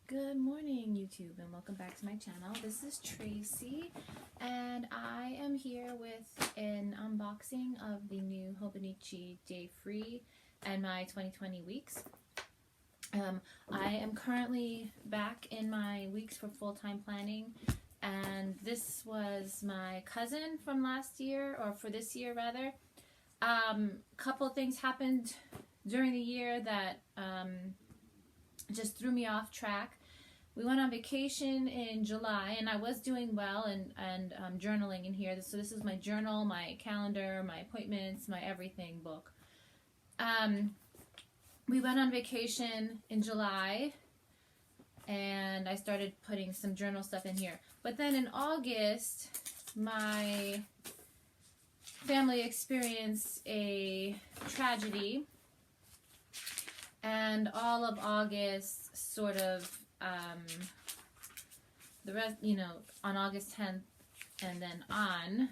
Good morning, YouTube, and welcome back to my channel. This is Tracy, and I am here with an unboxing of the new Hobonichi Day Free and my 2020 weeks. I am currently back in my weeks for full-time planning, and this was my cousin from last year, or for this year rather. Couple things happened during the year that just threw me off track. We went on vacation in July, and I was doing well and journaling in here. So this is my journal, my calendar, my appointments, my everything book. We went on vacation in July, and I started putting some journal stuff in here. But then in August, my family experienced a tragedy, and all of August sort of the rest, on August 10th and then on,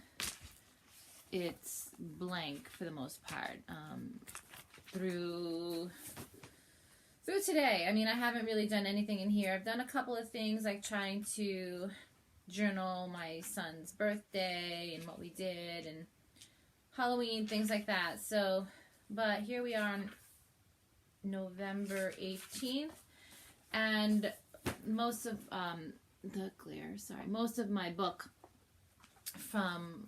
it's blank for the most part, through today. I mean, I haven't really done anything in here. I've done a couple of things, like trying to journal my son's birthday and what we did and Halloween, things like that. So, but here we are on November 18th, and most of most of my book from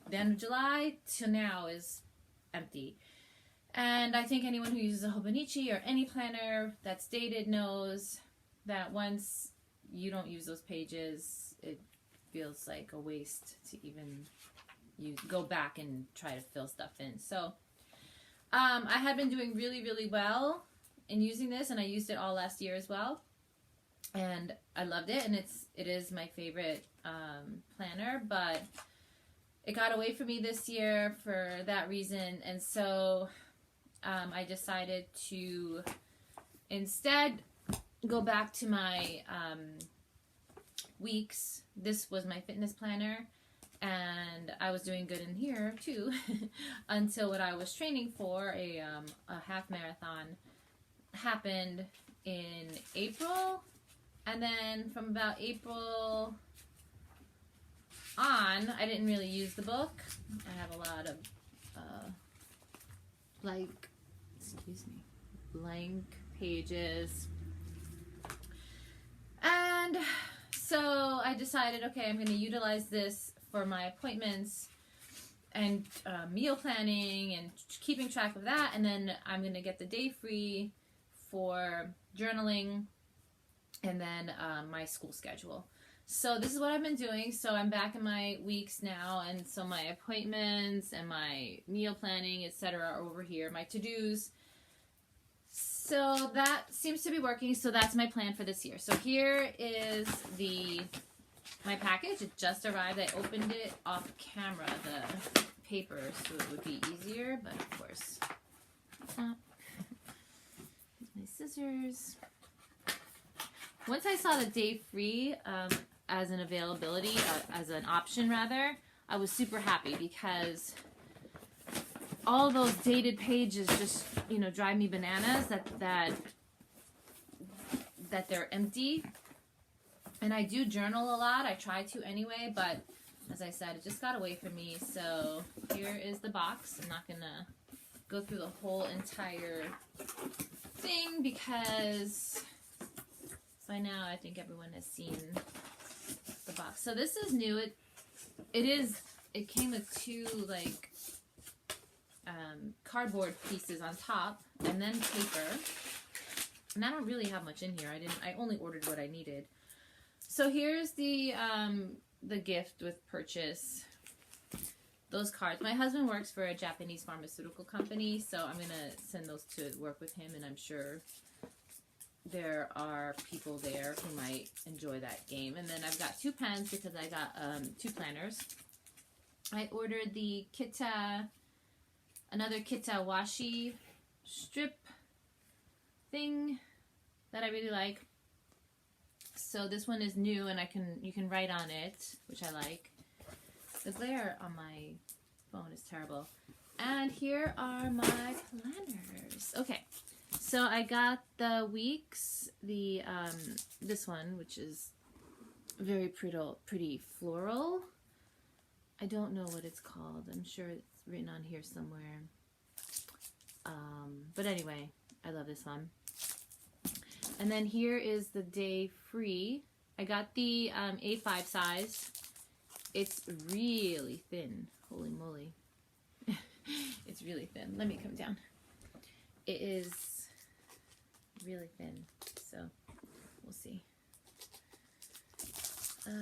the end of July to now is empty. And I think anyone who uses a Hobonichi or any planner that's dated knows that once you don't use those pages, it feels like a waste to even go back and try to fill stuff in. So I had been doing really well in using this, and I used it all last year as well, and I loved it, and it is my favorite planner, but it got away from me this year for that reason. And so I decided to instead go back to my weeks. This was my fitness planner, and I was doing good in here too until what I was training for, a half marathon, happened in April. And then from about April on, I didn't really use the book. I have a lot of blank pages. And so I decided, okay, I'm going to utilize this for my appointments and meal planning and keeping track of that, and then I'm going to get the day free for journaling and then my school schedule. So this is what I've been doing. So I'm back in my weeks now, and so my appointments and my meal planning, etc., are over here, my to-dos. So that seems to be working. So that's my plan for this year. So here is my package. It just arrived. I opened it off camera, the paper, so it would be easier, but of course not. My scissors. Once I saw the day free as an availability, as an option rather, I was super happy, because all those dated pages just, drive me bananas that they're empty. And I do journal a lot. I try to anyway, but as I said, it just got away from me. So here is the box. I'm not gonna go through the whole entire thing, because by now I think everyone has seen the box. So this is new. It came with two cardboard pieces on top, and then paper. And I don't really have much in here. I only ordered what I needed. So here's the gift with purchase. Those cards. My husband works for a Japanese pharmaceutical company, so I'm gonna send those to work with him, and I'm sure there are people there who might enjoy that game. And then I've got two pens, because I got two planners. I ordered the another Kitta Washi strip thing that I really like. So this one is new, and you can write on it, which I like. The glare on my phone is terrible. And here are my planners. Okay, So I got the weeks, the this one, which is very pretty floral. I don't know what it's called. I'm sure it's written on here somewhere. But anyway, I love this one. And then here is the day free. I got the A5 size. It's really thin. Holy moly. It's really thin. Let me come down. It is really thin. So we'll see. Okay.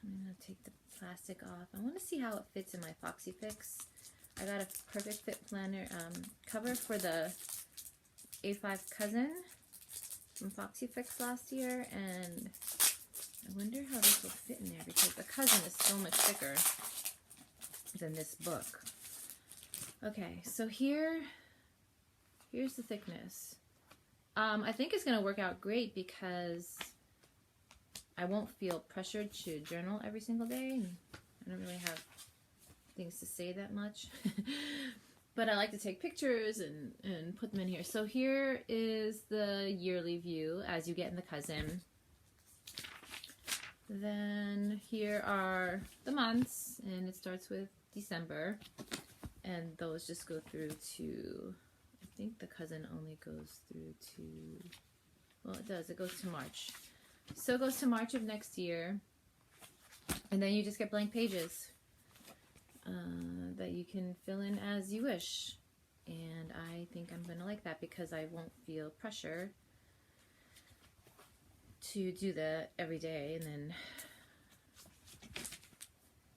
I'm going to take the plastic off. I want to see how it fits in my Foxy Fix. I got a Perfect Fit planner cover for the A5 cousin from Foxy Fix last year, and I wonder how this will fit in there because the cousin is so much thicker than this book. Okay, so here's the thickness. I think it's going to work out great because I won't feel pressured to journal every single day. And I don't really have things to say that much. But I like to take pictures and put them in here. So here is the yearly view as you get in the cousin. Then here are the months, and it starts with December. And those just go through to, I think the cousin only goes through to, well, it does. It goes to March. So it goes to March of next year. And then you just get blank pages that you can fill in as you wish. And I think I'm going to like that because I won't feel pressure to do that every day. And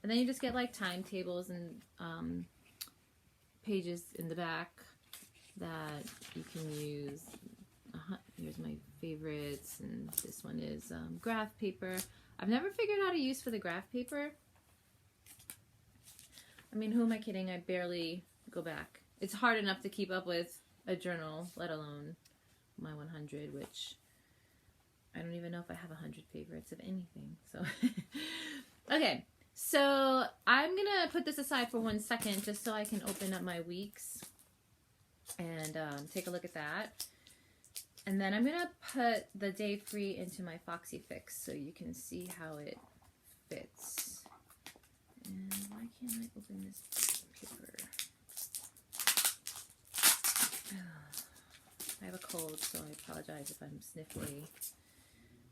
then you just get like timetables and pages in the back that you can use. Here's my favorites, and this one is graph paper. I've never figured out how to use for the graph paper. I mean, who am I kidding? I barely go back. It's hard enough to keep up with a journal, let alone my 100, which I don't even know if I have 100 favorites of anything. So, okay. So I'm going to put this aside for 1 second just so I can open up my weeks and take a look at that. And then I'm going to put the day free into my Foxy Fix so you can see how it fits. And why can't I open this paper? I have a cold, so I apologize if I'm sniffly.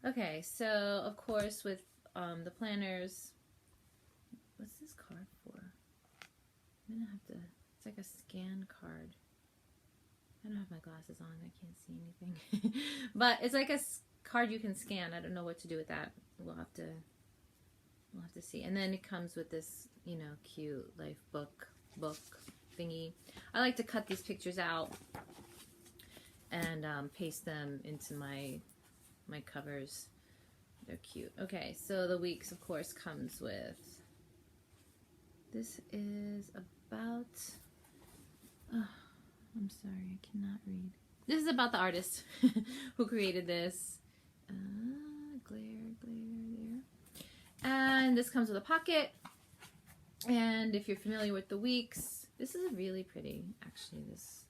Okay, so of course with the planners, what's this card for? I'm going to have to, it's like a scan card. I don't have my glasses on, I can't see anything. But it's like a card you can scan. I don't know what to do with that. We'll have to see. And then it comes with this, you know, cute life book thingy. I like to cut these pictures out and paste them into my covers. They're cute. Okay, so the weeks, of course, comes with, this is about, I'm sorry, I cannot read. This is about the artist who created this. Glare there. And this comes with a pocket. And if you're familiar with the weeks, this is really pretty, actually, this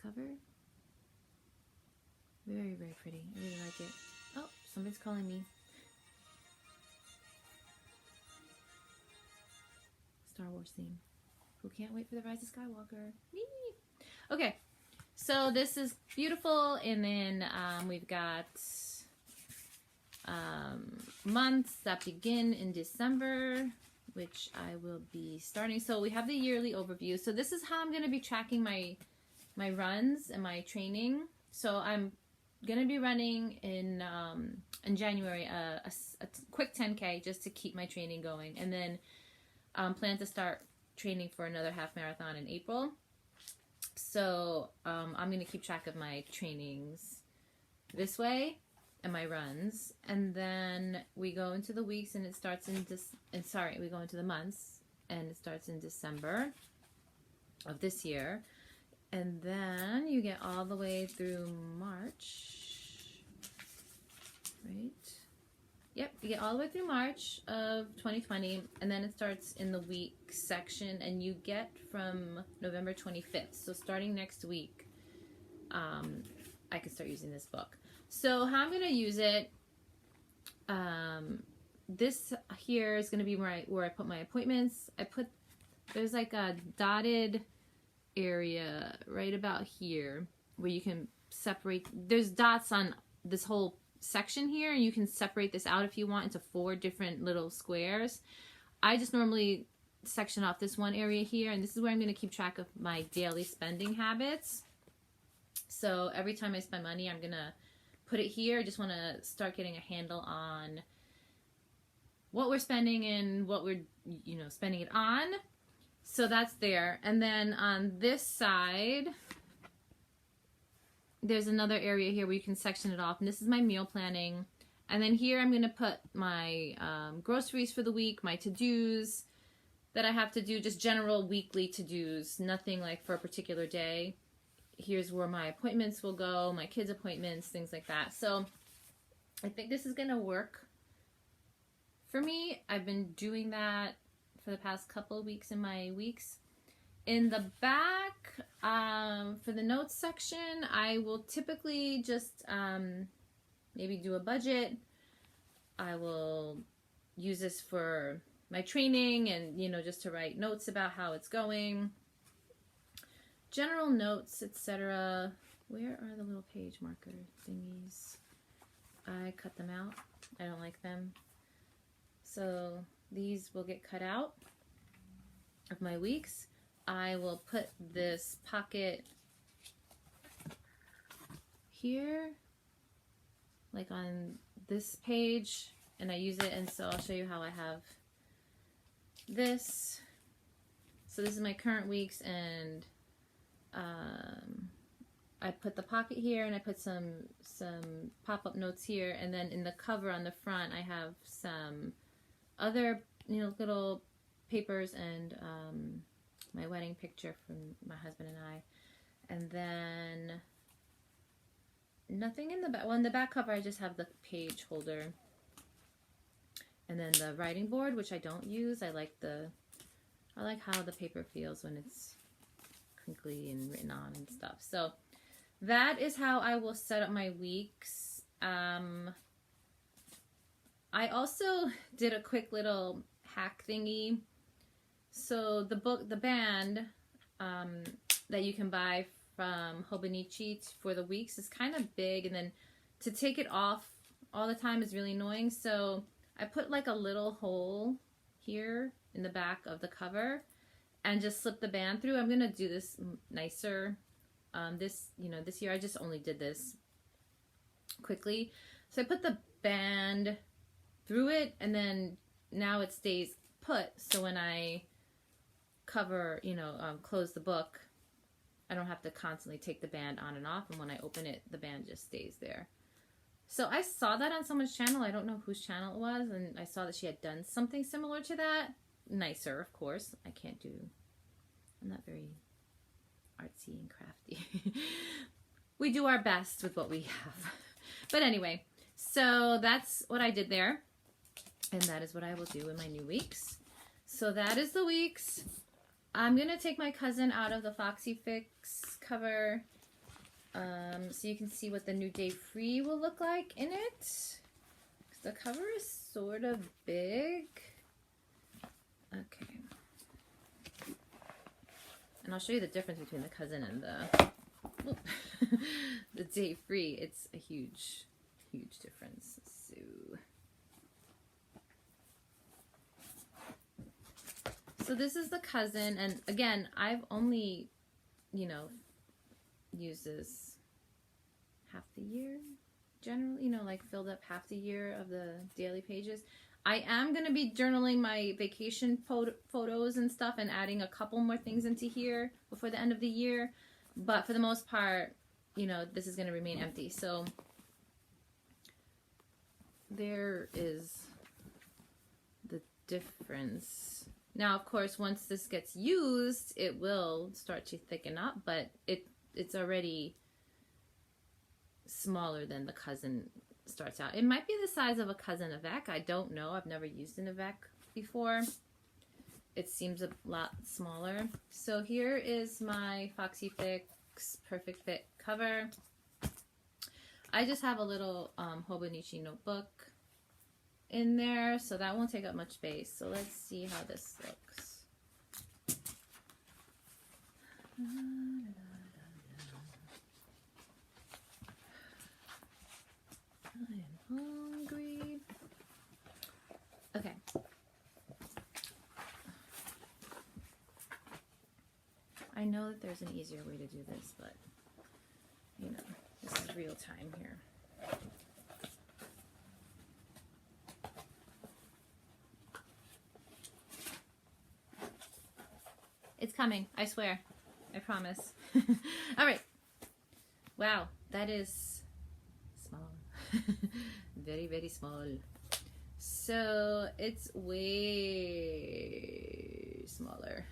cover. Very, very pretty. I really like it. Oh, somebody's calling me. Star Wars theme. Who can't wait for the Rise of Skywalker? Me. Okay, so this is beautiful, and then we've got months that begin in December, which I will be starting. So we have the yearly overview. So this is how I'm going to be tracking my runs and my training. So I'm going to be running in January a quick 10K just to keep my training going, and then plan to start training for another half marathon in April. So I'm going to keep track of my trainings this way and my runs, and then we go into the weeks, and it starts in we go into the months, and it starts in December of this year, and then you get all the way through March, right? Yep, you get all the way through March of 2020, and then it starts in the week section, and you get from November 25th. So starting next week, I can start using this book. So how I'm going to use it, this here is going to be where I put my appointments. There's like a dotted area right about here where you can separate. There's dots on this whole section here, and you can separate this out if you want into 4 different little squares. I just normally section off this one area here, and this is where I'm going to keep track of my daily spending habits. So every time I spend money, I'm going to put it here. I just want to start getting a handle on what we're spending and what we're, spending it on. So that's there. And then on this side, there's another area here where you can section it off, and this is my meal planning. And then here I'm going to put my groceries for the week, my to-dos that I have to do, just general weekly to-dos, nothing like for a particular day. Here's where my appointments will go, my kids' appointments, things like that. So I think this is going to work for me. I've been doing that for the past couple of weeks in my weeks. In the back, for the notes section, I will typically just maybe do a budget. I will use this for my training and, just to write notes about how it's going. General notes, etc. Where are the little page marker thingies? I cut them out. I don't like them. So these will get cut out of my weeks. I will put this pocket here, like on this page, and I use it, and so I'll show you how I have this. So this is my current weeks, and I put the pocket here, and I put some pop-up notes here, and then in the cover on the front I have some other little papers and my wedding picture from my husband and I. And then nothing in the back. Well, in the back cover I just have the page holder. And then the writing board, which I don't use. I like how the paper feels when it's crinkly and written on and stuff. So that is how I will set up my weeks. I also did a quick little hack thingy. So the band that you can buy from Hobonichi for the weeks is kind of big, and then to take it off all the time is really annoying. So I put like a little hole here in the back of the cover and just slip the band through. I'm gonna do this nicer. This year I just only did this quickly. So I put the band through it, and then now it stays put. So when I cover, close the book, I don't have to constantly take the band on and off, and when I open it, the band just stays there. So I saw that on someone's channel. I don't know whose channel it was, and I saw that she had done something similar to that. Nicer, of course. I'm not very artsy and crafty. We do our best with what we have. But anyway, so that's what I did there, and that is what I will do in my new weeks. So that is the weeks. I'm going to take my cousin out of the Foxy Fix cover so you can see what the new day free will look like in it. The cover is sort of big. Okay. And I'll show you the difference between the cousin and the day free. It's a huge, huge difference. So this is the cousin, and again, I've only, used this half the year, generally, like filled up half the year of the daily pages. I am going to be journaling my vacation photos and stuff and adding a couple more things into here before the end of the year, but for the most part, this is going to remain empty. So there is the difference. Now, of course, once this gets used, it will start to thicken up, but it's already smaller than the cousin starts out. It might be the size of a cousin Avec. I don't know. I've never used an Avec before. It seems a lot smaller. So here is my Foxy Fix Perfect Fit cover. I just have a little Hobonichi notebook in there, so that won't take up much space. So let's see how this looks. I am hungry. Okay. I know that there's an easier way to do this, but you know, this is real time here. It's coming, I swear. I promise. All right. Wow, that is small. Very, very small. So it's way smaller.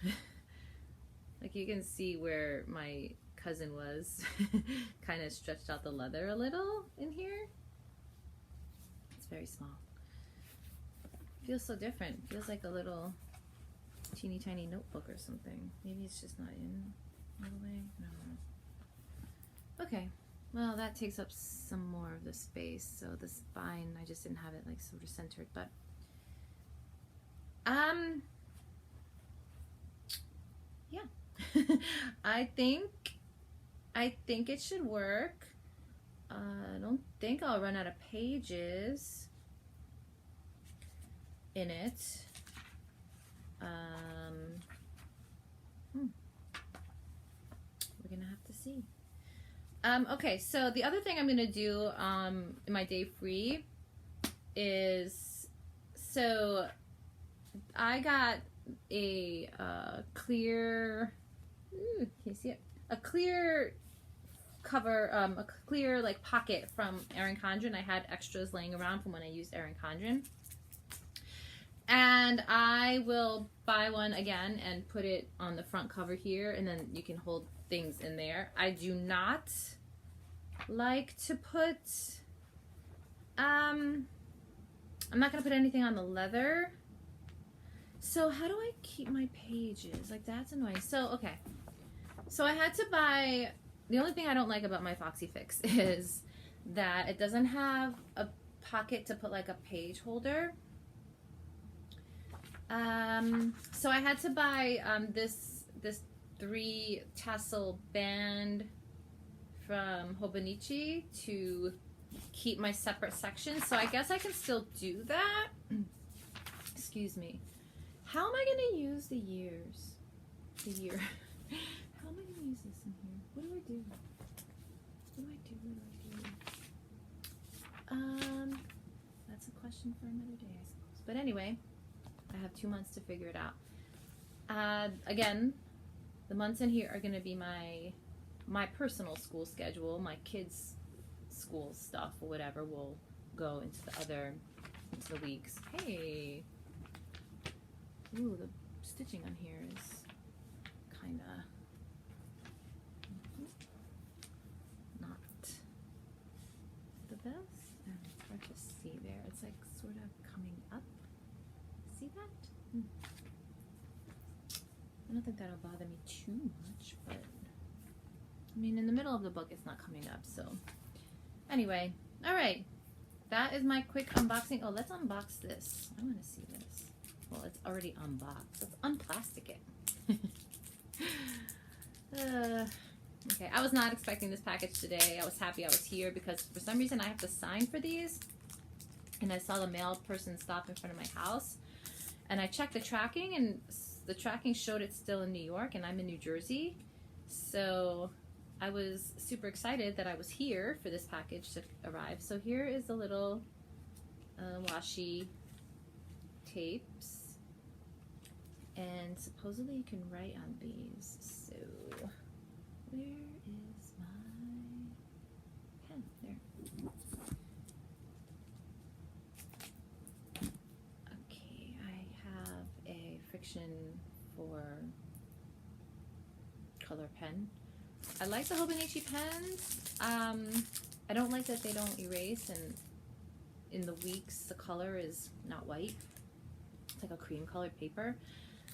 Like you can see where my cousin was. Kind of stretched out the leather a little in here. It's very small. Feels so different. Feels like a little teeny tiny notebook or something. Maybe it's just not in all the way. I don't know. Okay. Well, that takes up some more of the space. So the spine, I just didn't have it like sort of centered, but yeah. I think it should work. I don't think I'll run out of pages in it. We're gonna have to see. Okay, so the other thing I'm gonna do in my day free is, so I got a clear, can you see it? A clear cover, a clear like pocket from Erin Condren. I had extras laying around from when I used Erin Condren. And I will buy one again and put it on the front cover here, and then you can hold things in there. I do not like to put, I'm not going to put anything on the leather. So how do I keep my pages? Like, that's annoying. So, okay. So I had to buy, the only thing I don't like about my Foxy Fix is that it doesn't have a pocket to put like a page holder. So I had to buy this 3 tassel band from Hobonichi to keep my separate sections. So I guess I can still do that. Excuse me. How am I going to use the years? The year. How am I going to use this in here? What do I do? What do I do? That's a question for another day, I suppose. But anyway, I have 2 months to figure it out. Again, the months in here are going to be my personal school schedule. My kids' school stuff or whatever will go into the weeks. Hey. Ooh, the stitching on here is kind of not the best. And it's hard to see there. It's like sort of coming up. See that? I don't think that'll bother me too much, but I mean, in the middle of the book, it's not coming up. So anyway, all right. That is my quick unboxing. Oh, let's unbox this. I want to see this. Well, it's already unboxed. Let's unplastic it. Okay, I was not expecting this package today. I was happy I was here because for some reason I have to sign for these. And I saw the mail person stop in front of my house. And I checked the tracking, and the tracking showed it's still in New York, and I'm in New Jersey. So I was super excited that I was here for this package to arrive. So here is the little washi tapes. And supposedly you can write on these. So where is my pen? There. Okay, I have a Friction for color pen. I like the Hobonichi pens. I don't like that they don't erase, and in the weeks, the color is not white. It's like a cream colored paper.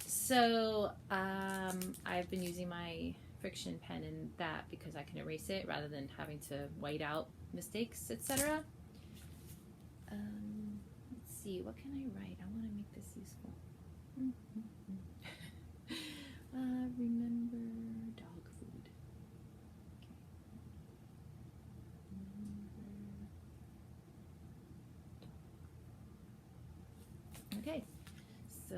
So I've been using my friction pen in that because I can erase it rather than having to white out mistakes, etc. Let's see, what can I write? I want to make this useful. Remember dog food. Okay, so,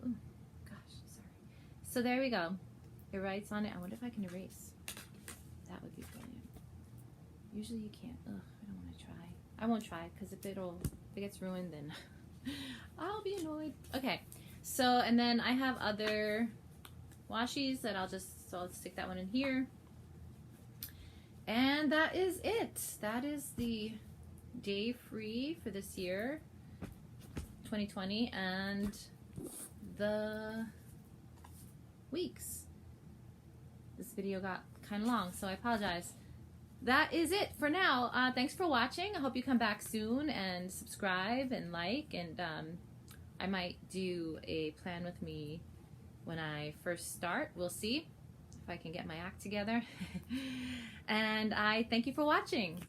oh gosh, sorry. So there we go. It writes on it. I wonder if I can erase. That would be brilliant. Usually you can't. Ugh, I don't want to try. I won't try because if it gets ruined, then I'll be annoyed. Okay, so and then I have other washies that I'll stick that one in here. And that is it. That is the day free for this year, 2020, and the weeks. This video got kind of long, so I apologize. That is it for now. Thanks for watching. I hope you come back soon and subscribe and like, and I might do a plan with me when I first start. We'll see if I can get my act together. And I thank you for watching.